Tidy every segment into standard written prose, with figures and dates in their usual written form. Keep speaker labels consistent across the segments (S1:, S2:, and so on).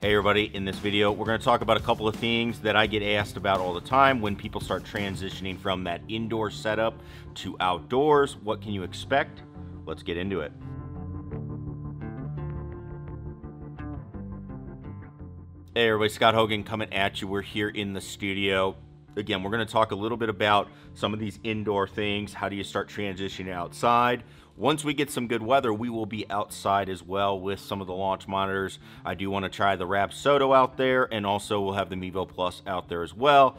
S1: Hey everybody, in this video we're going to talk about a couple of things that I get asked about all the time when people start transitioning from that indoor setup to outdoors. What can you expect? Let's get into it. Hey everybody, Scott Hogan coming at you. We're here in the studio. Again, we're going to talk a little bit about some of these indoor things. How do you start transitioning outside? Once we get some good weather, we will be outside as well with some of the launch monitors. I do want to try the Rapsodo out there, and also we'll have the Mevo Plus out there as well.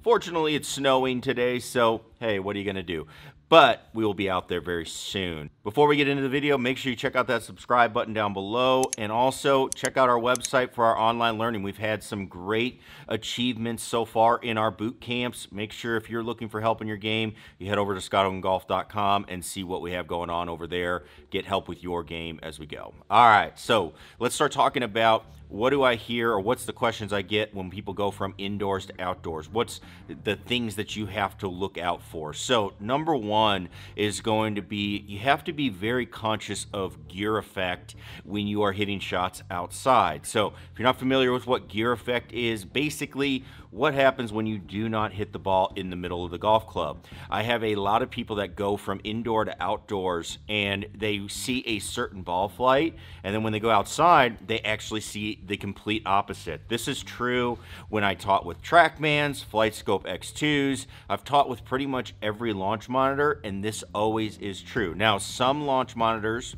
S1: Fortunately, it's snowing today, so hey, what are you going to do? But we will be out there very soon. Before we get into the video, make sure you check out that subscribe button down below, and also check out our website for our online learning. We've had some great achievements so far in our boot camps. Make sure if you're looking for help in your game, you head over to scotthogangolf.com and see what we have going on over there. Get help with your game as we go. All right, so let's start talking about what do I hear, or what's the questions I get when people go from indoors to outdoors? What's the things that you have to look out for? So number one is going to be, you have to be very conscious of gear effect when you are hitting shots outside. So if you're not familiar with what gear effect is, basically what happens when you do not hit the ball in the middle of the golf club. I have a lot of people that go from indoor to outdoors and they see a certain ball flight, and then when they go outside, they actually see the complete opposite. This is true when I taught with TrackMans, FlightScope X2s. I've taught with pretty much every launch monitor, and this always is true. Now, some launch monitors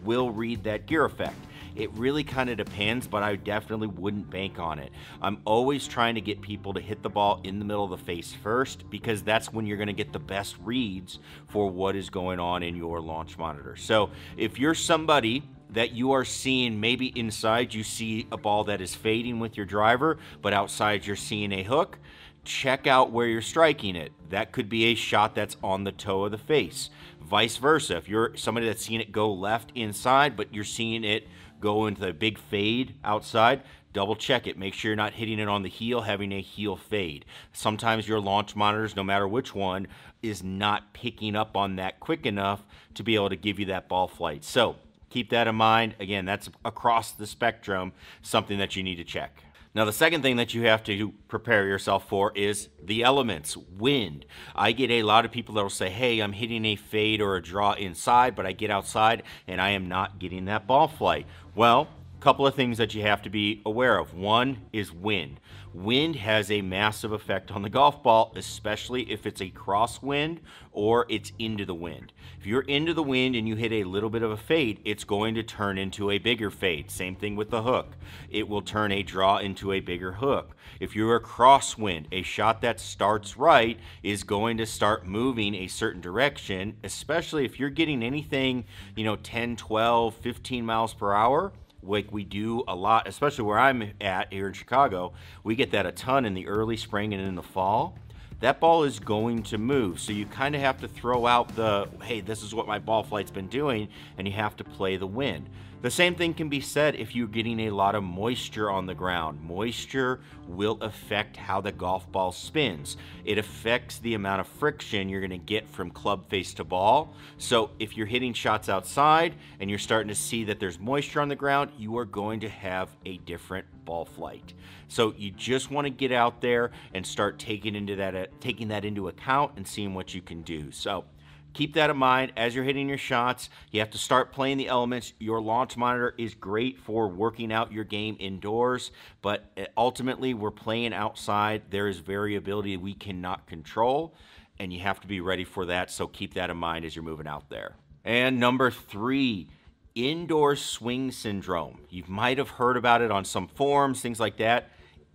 S1: will read that gear effect. It really kind of depends, but I definitely wouldn't bank on it. I'm always trying to get people to hit the ball in the middle of the face first, because that's when you're going to get the best reads for what is going on in your launch monitor. So if you're somebody that you are seeing, maybe inside you see a ball that is fading with your driver, but outside you're seeing a hook, check out where you're striking it. That could be a shot that's on the toe of the face. Vice versa, if you're somebody that's seeing it go left inside, but you're seeing it go into the big fade outside, double check it. Make sure you're not hitting it on the heel, having a heel fade. Sometimes your launch monitors, no matter which one, is not picking up on that quick enough to be able to give you that ball flight. So keep that in mind. Again, that's across the spectrum, something that you need to check. Now, the second thing that you have to prepare yourself for is the elements, wind. I get a lot of people that will say, hey, I'm hitting a fade or a draw inside, but I get outside and I am not getting that ball flight. Well, a couple of things that you have to be aware of. One is wind. Wind has a massive effect on the golf ball, especially if it's a crosswind or it's into the wind. If you're into the wind and you hit a little bit of a fade, it's going to turn into a bigger fade. Same thing with the hook. It will turn a draw into a bigger hook. If you're a crosswind, a shot that starts right is going to start moving a certain direction, especially if you're getting anything, 10, 12, 15 miles per hour. Like we do a lot, especially where I'm at here in Chicago, we get that a ton in the early spring and in the fall. That ball is going to move, so you kind of have to throw out the, hey, this is what my ball flight's been doing, and you have to play the wind. The same thing can be said if you're getting a lot of moisture on the ground. Moisture will affect how the golf ball spins. It affects the amount of friction you're going to get from club face to ball. So if you're hitting shots outside and you're starting to see that there's moisture on the ground, you are going to have a different ball flight. So you just want to get out there and start taking that into account and seeing what you can do. So keep that in mind as you're hitting your shots. You have to start playing the elements. Your launch monitor is great for working out your game indoors, but ultimately we're playing outside. There is variability we cannot control, and you have to be ready for that. So keep that in mind as you're moving out there. And number three, indoor swing syndrome. You might have heard about it on some forums, things like that.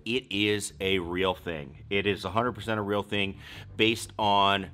S1: It is a real thing. It is 100% a real thing based on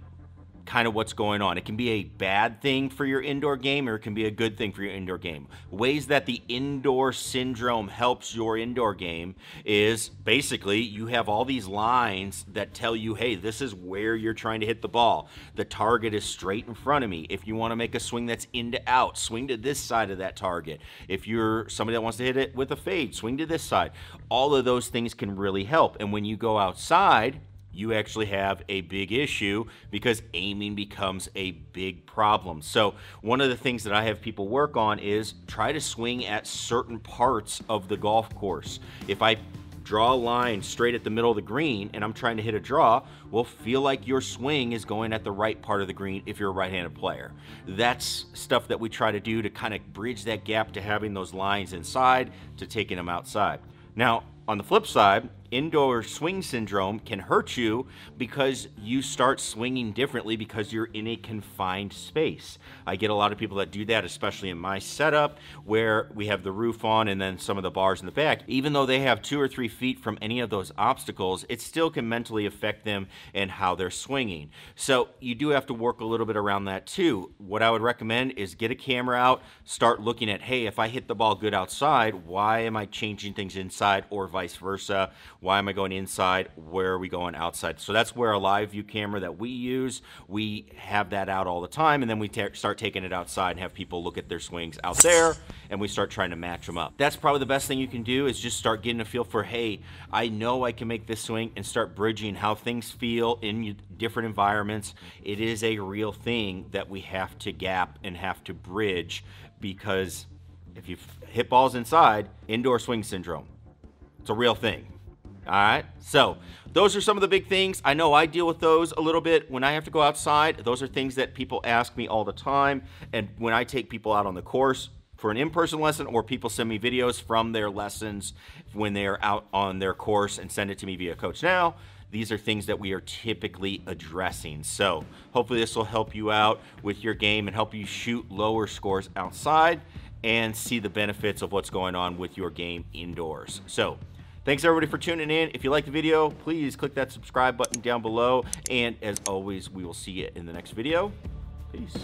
S1: kind of what's going on. It can be a bad thing for your indoor game, or it can be a good thing for your indoor game. Ways that the indoor syndrome helps your indoor game is basically you have all these lines that tell you, hey, this is where you're trying to hit the ball. The target is straight in front of me. If you want to make a swing that's in to out, swing to this side of that target. If you're somebody that wants to hit it with a fade, swing to this side. All of those things can really help. And when you go outside, you actually have a big issue because aiming becomes a big problem. So one of the things that I have people work on is try to swing at certain parts of the golf course. If I draw a line straight at the middle of the green and I'm trying to hit a draw, well, feel like your swing is going at the right part of the green if you're a right-handed player. That's stuff that we try to do to kind of bridge that gap to having those lines inside to taking them outside. Now, on the flip side, indoor swing syndrome can hurt you because you start swinging differently because you're in a confined space. I get a lot of people that do that, especially in my setup where we have the roof on and then some of the bars in the back. Even though they have 2 or 3 feet from any of those obstacles, it still can mentally affect them and how they're swinging. So you do have to work a little bit around that too. What I would recommend is get a camera out, start looking at, hey, if I hit the ball good outside, why am I changing things inside or vice versa? Why am I going inside? Where are we going outside? So that's where a live view camera that we use, we have that out all the time, and then we start taking it outside and have people look at their swings out there, and we start trying to match them up. That's probably the best thing you can do is just start getting a feel for, hey, I know I can make this swing, and start bridging how things feel in different environments. It is a real thing that we have to gap and have to bridge, because if you hit balls inside, indoor swing syndrome, it's a real thing. All right, so those are some of the big things. I know I deal with those a little bit when I have to go outside. Those are things that people ask me all the time. And when I take people out on the course for an in-person lesson, or people send me videos from their lessons when they are out on their course and send it to me via Coach Now, these are things that we are typically addressing. So hopefully this will help you out with your game and help you shoot lower scores outside and see the benefits of what's going on with your game indoors. So thanks everybody for tuning in. If you like the video, please click that subscribe button down below. And as always, we will see you in the next video. Peace.